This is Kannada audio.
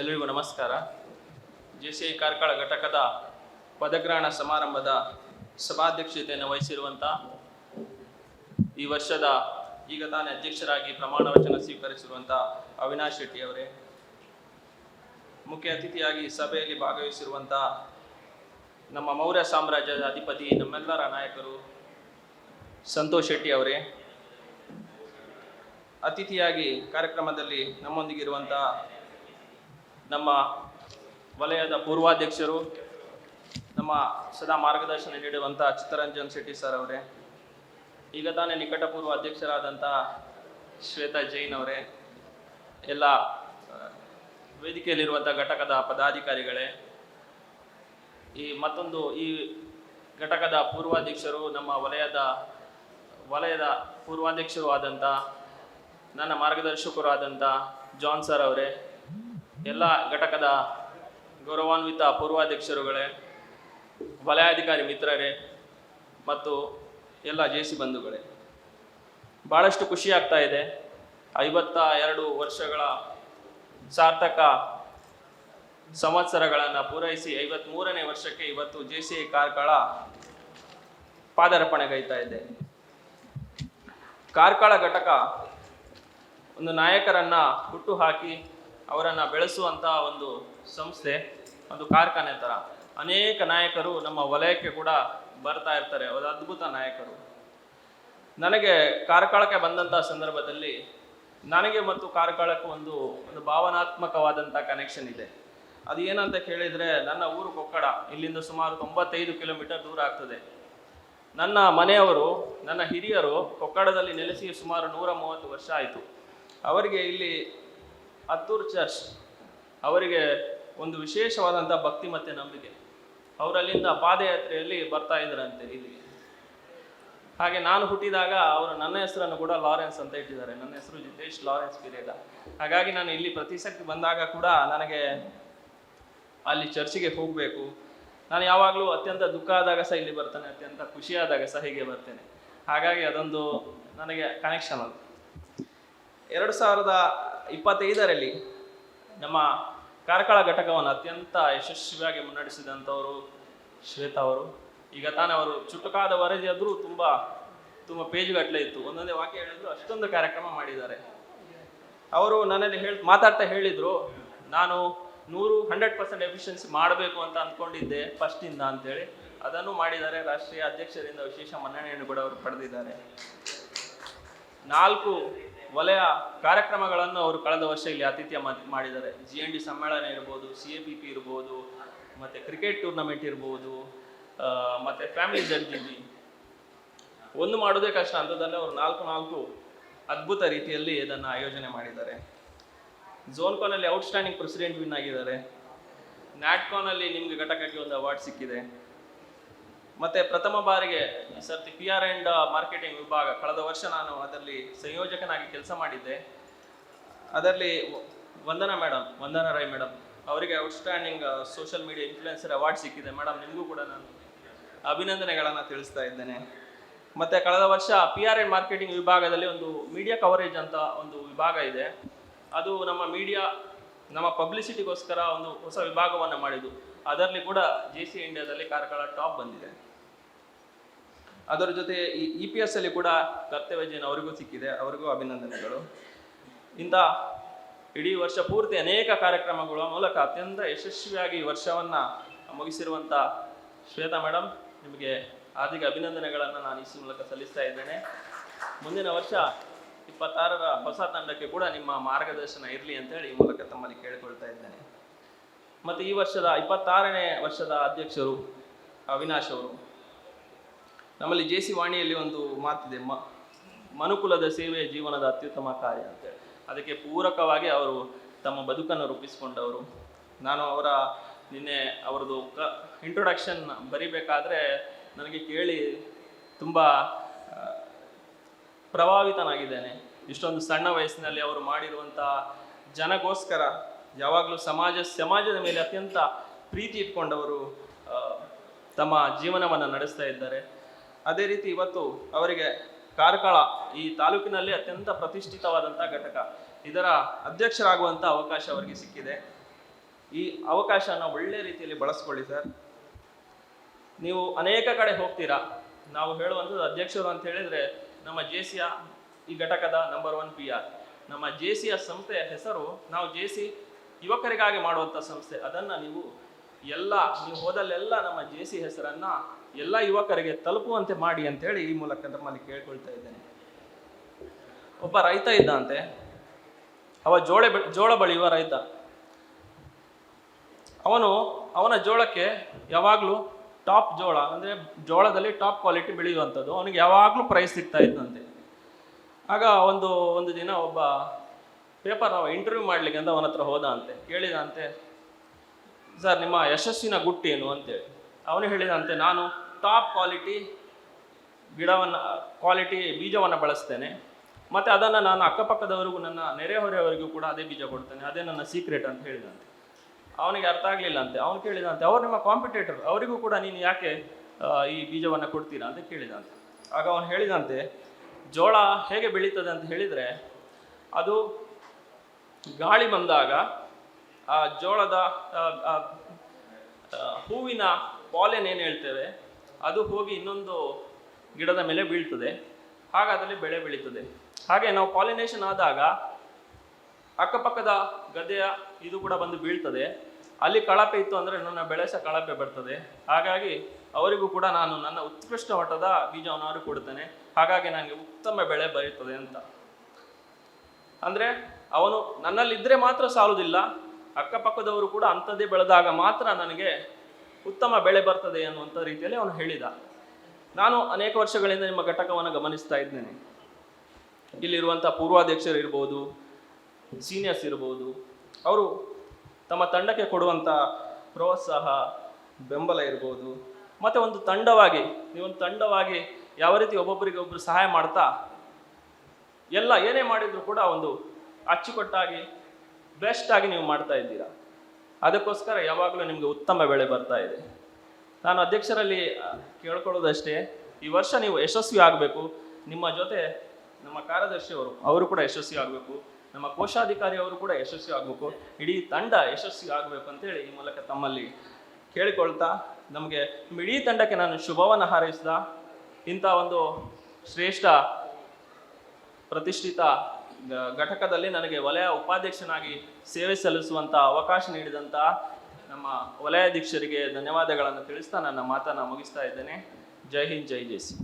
ಎಲ್ಲರಿಗೂ ನಮಸ್ಕಾರ. JCI ಕಾರ್ಕಳ ಘಟಕದ ಪದಗ್ರಹಣ ಸಮಾರಂಭದ ಸಭಾಧ್ಯಕ್ಷತೆಯನ್ನು ವಹಿಸಿರುವಂಥ ಈ ವರ್ಷದ ಈಗ ತಾನೇ ಅಧ್ಯಕ್ಷರಾಗಿ ಪ್ರಮಾಣ ವಚನ ಸ್ವೀಕರಿಸಿರುವಂಥ ಅವಿನಾಶ್ ಶೆಟ್ಟಿ ಅವರೇ, ಮುಖ್ಯ ಅತಿಥಿಯಾಗಿ ಸಭೆಯಲ್ಲಿ ಭಾಗವಹಿಸಿರುವಂಥ ನಮ್ಮ ಮೌರ್ಯ ಸಾಮ್ರಾಜ್ಯದ ಅಧಿಪತಿ, ನಮ್ಮೆಲ್ಲರ ನಾಯಕರು ಸಂತೋಷ್ ಶೆಟ್ಟಿ ಅವರೇ, ಅತಿಥಿಯಾಗಿ ಕಾರ್ಯಕ್ರಮದಲ್ಲಿ ನಮ್ಮೊಂದಿಗಿರುವಂಥ ನಮ್ಮ ವಲಯದ ಪೂರ್ವಾಧ್ಯಕ್ಷರು, ನಮ್ಮ ಸದಾ ಮಾರ್ಗದರ್ಶನ ನೀಡುವಂಥ ಚಿತ್ತರಂಜನ್ ಶೆಟ್ಟಿ ಸರ್ ಅವರೇ, ಈಗ ತಾನೇ ನಿಕಟಪೂರ್ವ ಅಧ್ಯಕ್ಷರಾದಂಥ ಶ್ವೇತಾ ಜೈನ್ ಅವರೇ, ಎಲ್ಲ ವೇದಿಕೆಯಲ್ಲಿರುವಂಥ ಘಟಕದ ಪದಾಧಿಕಾರಿಗಳೇ, ಈ ಘಟಕದ ಪೂರ್ವಾಧ್ಯಕ್ಷರು, ನಮ್ಮ ವಲಯದ ಪೂರ್ವಾಧ್ಯಕ್ಷರು ಆದಂಥ ನನ್ನ ಮಾರ್ಗದರ್ಶಕರು ಆದಂಥ ಜಾನ್ ಸರ್ ಅವರೇ, ಎಲ್ಲ ಘಟಕದ ಗೌರವಾನ್ವಿತ ಪೂರ್ವಾಧ್ಯಕ್ಷರುಗಳೇ, ವಲಯಾಧಿಕಾರಿ ಮಿತ್ರರೇ ಮತ್ತು ಎಲ್ಲ JC ಬಂಧುಗಳೇ, ಭಾಳಷ್ಟು ಖುಷಿ ಆಗ್ತಾ ಇದೆ. 52 ವರ್ಷಗಳ ಸಾರ್ಥಕ ಸಂವತ್ಸರಗಳನ್ನು ಪೂರೈಸಿ 53ನೇ ವರ್ಷಕ್ಕೆ ಇವತ್ತು JCI ಕಾರ್ಕಳ ಪಾದಾರ್ಪಣೆಗೈತಾ ಇದೆ. ಕಾರ್ಕಳ ಘಟಕ ಒಂದು ನಾಯಕರನ್ನ ಹುಟ್ಟು ಹಾಕಿ ಅವರನ್ನು ಬೆಳೆಸುವಂಥ ಒಂದು ಸಂಸ್ಥೆ, ಒಂದು ಕಾರ್ಖಾನೆ ಥರ. ಅನೇಕ ನಾಯಕರು ನಮ್ಮ ವಲಯಕ್ಕೆ ಕೂಡ ಬರ್ತಾ ಇರ್ತಾರೆ, ಒಂದು ಅದ್ಭುತ ನಾಯಕರು. ನನಗೆ ಕಾರ್ಕಳಕ್ಕೆ ಬಂದಂಥ ಸಂದರ್ಭದಲ್ಲಿ ನನಗೆ ಮತ್ತು ಕಾರ್ಕಳಕ್ಕೆ ಒಂದು ಭಾವನಾತ್ಮಕವಾದಂಥ ಕನೆಕ್ಷನ್ ಇದೆ. ಅದು ಏನಂತ ಕೇಳಿದರೆ, ನನ್ನ ಊರು ಕೊಕ್ಕಡ, ಇಲ್ಲಿಂದ ಸುಮಾರು 95 ಕಿಲೋಮೀಟರ್ ದೂರ ಆಗ್ತದೆ. ನನ್ನ ಮನೆಯವರು, ನನ್ನ ಹಿರಿಯರು ಕೊಕ್ಕಡದಲ್ಲಿ ನೆಲೆಸಿ ಸುಮಾರು 130 ವರ್ಷ ಆಯಿತು. ಅವರಿಗೆ ಇಲ್ಲಿ ಹತ್ತೂರು ಚರ್ಚ್ ಅವರಿಗೆ ಒಂದು ವಿಶೇಷವಾದಂಥ ಭಕ್ತಿ ಮತ್ತು ನಂಬಿಕೆ. ಅವರಲ್ಲಿಂದ ಪಾದಯಾತ್ರೆಯಲ್ಲಿ ಬರ್ತಾ ಇದ್ರಂತೆ ಇಲ್ಲಿಗೆ. ಹಾಗೆ ನಾನು ಹುಟ್ಟಿದಾಗ ಅವರು ನನ್ನ ಹೆಸರನ್ನು ಕೂಡ ಲಾರೆನ್ಸ್ ಅಂತ ಇಟ್ಟಿದ್ದಾರೆ. ನನ್ನ ಹೆಸರು ಜಿತೇಶ್ ಲಾರೆನ್ಸ್ ಪಿರೇಗ. ಹಾಗಾಗಿ ನಾನು ಇಲ್ಲಿ ಪ್ರತಿ ಸರ್ತಿ ಬಂದಾಗ ಕೂಡ ನನಗೆ ಅಲ್ಲಿ ಚರ್ಚಿಗೆ ಹೋಗಬೇಕು. ನಾನು ಯಾವಾಗಲೂ ಅತ್ಯಂತ ದುಃಖ ಆದಾಗ ಸಹ ಇಲ್ಲಿ ಬರ್ತೇನೆ, ಅತ್ಯಂತ ಖುಷಿಯಾದಾಗ ಸಹ ಹೀಗೆ ಬರ್ತೇನೆ. ಹಾಗಾಗಿ ಅದೊಂದು ನನಗೆ ಕನೆಕ್ಷನ್. ಅದು 2025ರಲ್ಲಿ ನಮ್ಮ ಕಾರ್ಕಳ ಘಟಕವನ್ನು ಅತ್ಯಂತ ಯಶಸ್ವಿಯಾಗಿ ಮುನ್ನಡೆಸಿದಂಥವರು ಶ್ವೇತಾ ಅವರು. ಈಗ ತಾನೇ ಅವರು ಚುಟುಕಾದ ವರದಿ ಆದರೂ ತುಂಬ ಪೇಜ್ಗಟ್ಟಲೆ ಇತ್ತು, ಒಂದೊಂದೇ ವಾಕ್ಯ ಹೇಳಿದ್ರು, ಅಷ್ಟೊಂದು ಕಾರ್ಯಕ್ರಮ ಮಾಡಿದ್ದಾರೆ. ಅವರು ನನ್ನಲ್ಲಿ ಮಾತಾಡ್ತಾ ಹೇಳಿದರು, ನಾನು 100% ಎಫಿಷಿಯನ್ಸಿ ಮಾಡಬೇಕು ಅಂತ ಅಂದ್ಕೊಂಡಿದ್ದೆ ಫಸ್ಟಿಂದ ಅಂತೇಳಿ. ಅದನ್ನು ಮಾಡಿದ್ದಾರೆ. ರಾಷ್ಟ್ರೀಯ ಅಧ್ಯಕ್ಷರಿಂದ ವಿಶೇಷ ಮನ್ನಣೆಯನ್ನು ಕೂಡ ಅವರು ಪಡೆದಿದ್ದಾರೆ. 4 ವಲಯ ಕಾರ್ಯಕ್ರಮಗಳನ್ನು ಅವರು ಕಳೆದ ವರ್ಷ ಇಲ್ಲಿ ಆತಿಥ್ಯ ಮಾಡಿದ್ದಾರೆ. GND ಸಮ್ಮೇಳನ ಇರ್ಬೋದು, CAPP ಇರ್ಬೋದು, ಮತ್ತು ಕ್ರಿಕೆಟ್ ಟೂರ್ನಮೆಂಟ್ ಇರ್ಬೋದು, ಮತ್ತು ಫ್ಯಾಮಿಲಿ ZGB. ಒಂದು ಮಾಡೋದೇ ಕಷ್ಟ, ಅಂಥದ್ದಲ್ಲೇ ಅವರು 4 ಅದ್ಭುತ ರೀತಿಯಲ್ಲಿ ಇದನ್ನು ಆಯೋಜನೆ ಮಾಡಿದ್ದಾರೆ. ಝೋನ್ಕಾನಲ್ಲಿ ಔಟ್ಸ್ಟ್ಯಾಂಡಿಂಗ್ ಪ್ರೆಸಿಡೆಂಟ್ ವಿನ್ ಆಗಿದ್ದಾರೆ. ನ್ಯಾಟ್ಕಾನಲ್ಲಿ ನಿಮಗೆ ಘಟಕಕ್ಕೆ ಒಂದು ಅವಾರ್ಡ್ ಸಿಕ್ಕಿದೆ. ಮತ್ತು ಪ್ರಥಮ ಬಾರಿಗೆ ಈ ಸರ್ತಿ PR ಆ್ಯಂಡ್ ಮಾರ್ಕೆಟಿಂಗ್ ವಿಭಾಗ, ಕಳೆದ ವರ್ಷ ನಾನು ಅದರಲ್ಲಿ ಸಂಯೋಜಕನಾಗಿ ಕೆಲಸ ಮಾಡಿದ್ದೆ. ಅದರಲ್ಲಿ ವಂದನಾ ರೈ ಮೇಡಮ್ ಅವರಿಗೆ outstanding social media influencer award ಸಿಕ್ಕಿದೆ. ಮೇಡಮ್, ನಿಮಗೂ ಕೂಡ ನಾನು ಅಭಿನಂದನೆಗಳನ್ನು ತಿಳಿಸ್ತಾ ಇದ್ದೇನೆ. ಮತ್ತು ಕಳೆದ ವರ್ಷ PR ಆ್ಯಂಡ್ ಮಾರ್ಕೆಟಿಂಗ್ ವಿಭಾಗದಲ್ಲಿ ಒಂದು ಮೀಡಿಯಾ ಕವರೇಜ್ ಅಂತ ಒಂದು ವಿಭಾಗ ಇದೆ. ಅದು ನಮ್ಮ ಪಬ್ಲಿಸಿಟಿಗೋಸ್ಕರ ಒಂದು ಹೊಸ ವಿಭಾಗವನ್ನು ಮಾಡಿದ್ದು. ಅದರಲ್ಲಿ ಕೂಡ JCI ಇಂಡಿಯಾದಲ್ಲಿ ಕಾರ್ಕಳ ಟಾಪ್ ಬಂದಿದೆ. ಅದರ ಜೊತೆ ಈ EPS ಅಲ್ಲಿ ಕೂಡ ಕರ್ತವ್ಯ ಜೈನ್ ಅವರಿಗೂ ಸಿಕ್ಕಿದೆ, ಅವರಿಗೂ ಅಭಿನಂದನೆಗಳು. ಇಂಥ ಇಡೀ ವರ್ಷ ಪೂರ್ತಿ ಅನೇಕ ಕಾರ್ಯಕ್ರಮಗಳ ಮೂಲಕ ಅತ್ಯಂತ ಯಶಸ್ವಿಯಾಗಿ ಈ ವರ್ಷವನ್ನು ಮುಗಿಸಿರುವಂಥ ಶ್ವೇತಾ ಮೇಡಮ್, ನಿಮಗೆ ಹಾರ್ದಿಕ ಅಭಿನಂದನೆಗಳನ್ನು ನಾನು ಈ ಮೂಲಕ ಸಲ್ಲಿಸ್ತಾ ಇದ್ದೇನೆ. ಮುಂದಿನ ವರ್ಷ 26ರ ಹೊಸ ತಂಡಕ್ಕೆ ಕೂಡ ನಿಮ್ಮ ಮಾರ್ಗದರ್ಶನ ಇರಲಿ ಅಂತೇಳಿ ಈ ಮೂಲಕ ತಮ್ಮಲ್ಲಿ ಕೇಳಿಕೊಳ್ತಾ ಇದ್ದೇನೆ. ಮತ್ತು ಈ ವರ್ಷದ 26ನೇ ವರ್ಷದ ಅಧ್ಯಕ್ಷರು ಅವಿನಾಶ್ ಅವರು. ನಮ್ಮಲ್ಲಿ JC ವಾಣಿಯಲ್ಲಿ ಒಂದು ಮಾತಿದೆ, ಮನುಕುಲದ ಸೇವೆ ಜೀವನದ ಅತ್ಯುತ್ತಮ ಕಾರ್ಯ ಅಂತೇಳಿ. ಅದಕ್ಕೆ ಪೂರಕವಾಗಿ ಅವರು ತಮ್ಮ ಬದುಕನ್ನು ರೂಪಿಸಿಕೊಂಡವರು. ನಾನು ನಿನ್ನೆ ಅವರದು ಇಂಟ್ರೊಡಕ್ಷನ್ ಬರಿಬೇಕಾದ್ರೆ ನನಗೆ ಕೇಳಿ ತುಂಬ ಪ್ರಭಾವಿತನಾಗಿದ್ದೇನೆ. ಇಷ್ಟೊಂದು ಸಣ್ಣ ವಯಸ್ಸಿನಲ್ಲಿ ಅವರು ಮಾಡಿರುವಂಥ ಜನಗೋಸ್ಕರ ಯಾವಾಗಲೂ ಸಮಾಜದ ಮೇಲೆ ಅತ್ಯಂತ ಪ್ರೀತಿ ಇಟ್ಕೊಂಡವರು ತಮ್ಮ ಜೀವನವನ್ನು ನಡೆಸ್ತಾ ಇದ್ದಾರೆ. ಅದೇ ರೀತಿ ಇವತ್ತು ಅವರಿಗೆ ಕಾರ್ಕಳ ಈ ತಾಲೂಕಿನಲ್ಲಿ ಅತ್ಯಂತ ಪ್ರತಿಷ್ಠಿತವಾದಂಥ ಘಟಕ, ಇದರ ಅಧ್ಯಕ್ಷರಾಗುವಂಥ ಅವಕಾಶ ಅವರಿಗೆ ಸಿಕ್ಕಿದೆ. ಈ ಅವಕಾಶನ ಒಳ್ಳೆ ರೀತಿಯಲ್ಲಿ ಬಳಸ್ಕೊಳ್ಳಿ ಸರ್. ನೀವು ಅನೇಕ ಕಡೆ ಹೋಗ್ತೀರಾ. ನಾವು ಹೇಳುವಂಥದ್ದು ಅಧ್ಯಕ್ಷರು ಅಂತ ಹೇಳಿದರೆ ನಮ್ಮ ಜೆ.ಸಿ.ಯ ಈ ಘಟಕದ ನಂಬರ್ 1 PR. ನಮ್ಮ ಜೆ.ಸಿ.ಯ ಸಂಸ್ಥೆಯ ಹೆಸರು, ನಾವು ಜೆ.ಸಿ ಯುವಕರಿಗಾಗಿ ಮಾಡುವಂಥ ಸಂಸ್ಥೆ. ಅದನ್ನು ನೀವು ಹೋದಲ್ಲೆಲ್ಲ ನಮ್ಮ ಜೆ.ಸಿ ಹೆಸರನ್ನು ಎಲ್ಲ ಯುವಕರಿಗೆ ತಲುಪುವಂತೆ ಮಾಡಿ ಅಂತೇಳಿ ಈ ಮೂಲಕ ನಮ್ಮಲ್ಲಿ ಕೇಳ್ಕೊಳ್ತಾ ಇದ್ದೇನೆ. ಒಬ್ಬ ರೈತ ಇದ್ದಂತೆ, ಜೋಳ ಬೆಳೆಯುವ ರೈತ. ಅವನ ಜೋಳಕ್ಕೆ ಯಾವಾಗಲೂ ಟಾಪ್ ಜೋಳ ಅಂದರೆ ಜೋಳದಲ್ಲಿ ಟಾಪ್ ಕ್ವಾಲಿಟಿ ಬೆಳೆಯುವಂಥದ್ದು ಅವನಿಗೆ ಯಾವಾಗಲೂ ಪ್ರೈಸ್ ಸಿಗ್ತಾ ಇದ್ದಂತೆ. ಆಗ ಒಂದು ದಿನ ಒಬ್ಬ ಪೇಪರ್ ಇಂಟರ್ವ್ಯೂ ಮಾಡಲಿಕ್ಕೆ ಅಂತ ಅವನ ಹತ್ರ ಹೋದ ಅಂತೆ. ಕೇಳಿದಂತೆ, ಸರ್ ನಿಮ್ಮ ಯಶಸ್ಸಿನ ಗುಟ್ಟೇನು ಅಂತೇಳಿ. ಅವನು ಹೇಳಿದಂತೆ, ನಾನು ಟಾಪ್ ಕ್ವಾಲಿಟಿ ಬೀಜವನ್ನು ಬಳಸ್ತೇನೆ, ಮತ್ತು ಅದನ್ನು ನಾನು ಅಕ್ಕಪಕ್ಕದವರಿಗೂ ನನ್ನ ನೆರೆಹೊರೆಯವರಿಗೂ ಕೂಡ ಅದೇ ಬೀಜ ಕೊಡ್ತೇನೆ, ಅದೇ ನನ್ನ ಸೀಕ್ರೆಟ್ ಅಂತ ಹೇಳಿದಂತೆ. ಅವನಿಗೆ ಅರ್ಥ ಆಗಲಿಲ್ಲ ಅಂತೆ. ಅವನು ಕೇಳಿದಂತೆ, ಅವರು ನಿಮ್ಮ ಕಾಂಪಿಟೇಟರ್, ಅವರಿಗೂ ಕೂಡ ನೀನು ಯಾಕೆ ಈ ಬೀಜವನ್ನು ಕೊಡ್ತೀರಾ ಅಂತ ಕೇಳಿದಂತೆ. ಆಗ ಅವನು ಹೇಳಿದಂತೆ, ಜೋಳ ಹೇಗೆ ಬೆಳೀತದೆ ಅಂತ ಹೇಳಿದರೆ, ಅದು ಗಾಳಿ ಬಂದಾಗ ಆ ಜೋಳದ ಹೂವಿನ ಪಾಲೆನ್ ಏನು ಹೇಳ್ತೇವೆ ಅದು ಹೋಗಿ ಇನ್ನೊಂದು ಗಿಡದ ಮೇಲೆ ಬೀಳ್ತದೆ, ಹಾಗಾದಲ್ಲಿ ಬೆಳೆ ಬೆಳೀತದೆ. ಹಾಗೆ ನಾವು ಪಾಲಿನೇಷನ್ ಆದಾಗ ಅಕ್ಕಪಕ್ಕದ ಗದ್ದೆಯ ಇದು ಕೂಡ ಬಂದು ಬೀಳ್ತದೆ. ಅಲ್ಲಿ ಕಳಪೆ ಇತ್ತು ಅಂದರೆ ನನ್ನ ಬೆಳೆ ಸಹ ಕಳಪೆ ಬರ್ತದೆ. ಹಾಗಾಗಿ ಅವರಿಗೂ ಕೂಡ ನಾನು ನನ್ನ ಉತ್ಕೃಷ್ಟ ಮಟ್ಟದ ಬೀಜವನ್ನು ಅವರು ಕೊಡ್ತೇನೆ, ಹಾಗಾಗಿ ನನಗೆ ಉತ್ತಮ ಬೆಳೆ ಬರುತ್ತದೆ ಅಂತ. ಅಂದರೆ ಅವನು ನನ್ನಲ್ಲಿದ್ದರೆ ಮಾತ್ರ ಸಾಲುವುದಿಲ್ಲ, ಅಕ್ಕಪಕ್ಕದವರು ಕೂಡ ಅಂಥದ್ದೇ ಬೆಳೆದಾಗ ಮಾತ್ರ ನನಗೆ ಉತ್ತಮ ಬೆಳೆ ಬರ್ತದೆ ಅನ್ನುವಂಥ ರೀತಿಯಲ್ಲಿ ಅವನು ಹೇಳಿದ. ನಾನು ಅನೇಕ ವರ್ಷಗಳಿಂದ ನಿಮ್ಮ ಘಟಕವನ್ನು ಗಮನಿಸ್ತಾ ಇದ್ದೇನೆ. ಇಲ್ಲಿರುವಂಥ ಪೂರ್ವಾಧ್ಯಕ್ಷರು ಇರ್ಬೋದು, ಸೀನಿಯರ್ಸ್ ಇರ್ಬೋದು, ಅವರು ತಮ್ಮ ತಂಡಕ್ಕೆ ಕೊಡುವಂಥ ಪ್ರೋತ್ಸಾಹ, ಬೆಂಬಲ ಇರ್ಬೋದು, ಮತ್ತು ಒಂದು ತಂಡವಾಗಿ ಯಾವ ರೀತಿ ಒಬ್ಬೊಬ್ಬರಿಗೊಬ್ಬರು ಸಹಾಯ ಮಾಡ್ತಾ ಏನೇ ಮಾಡಿದರೂ ಕೂಡ ಒಂದು ಅಚ್ಚುಕಟ್ಟಾಗಿ ಬೆಸ್ಟಾಗಿ ನೀವು ಮಾಡ್ತಾ ಇದ್ದೀರಾ. ಅದಕ್ಕೋಸ್ಕರ ಯಾವಾಗಲೂ ನಿಮಗೆ ಉತ್ತಮ ಬೆಳೆ ಬರ್ತಾ ಇದೆ. ನಾನು ಅಧ್ಯಕ್ಷರಲ್ಲಿ ಕೇಳ್ಕೊಳ್ಳೋದಷ್ಟೇ, ಈ ವರ್ಷ ನೀವು ಯಶಸ್ವಿ ಆಗಬೇಕು. ನಿಮ್ಮ ಜೊತೆ ನಮ್ಮ ಕಾರ್ಯದರ್ಶಿಯವರು ಅವರು ಕೂಡ ಯಶಸ್ವಿ ಆಗಬೇಕು, ನಮ್ಮ ಕೋಶಾಧಿಕಾರಿ ಅವರು ಕೂಡ ಯಶಸ್ವಿ ಆಗಬೇಕು, ಇಡೀ ತಂಡ ಯಶಸ್ವಿ ಆಗಬೇಕು ಅಂತೇಳಿ ಈ ಮೂಲಕ ತಮ್ಮಲ್ಲಿ ಕೇಳಿಕೊಳ್ತಾ, ನಮಗೆ ನಿಮ್ಮ ಇಡೀ ತಂಡಕ್ಕೆ ನಾನು ಶುಭವನ್ನು ಹಾರೈಸಿದ. ಇಂಥ ಒಂದು ಶ್ರೇಷ್ಠ ಪ್ರತಿಷ್ಠಿತ ಘಟಕದಲ್ಲಿ ನನಗೆ ವಲಯ ಉಪಾಧ್ಯಕ್ಷನಾಗಿ ಸೇವೆ ಸಲ್ಲಿಸುವಂಥ ಅವಕಾಶ ನೀಡಿದಂಥ ನಮ್ಮ ವಲಯಾಧ್ಯಕ್ಷರಿಗೆ ಧನ್ಯವಾದಗಳನ್ನು ತಿಳಿಸ್ತಾ ನನ್ನ ಮಾತನ್ನು ಮುಗಿಸ್ತಾ ಇದ್ದೇನೆ. ಜೈ ಹಿಂದ್, ಜೈ ಜೆ.ಸಿ.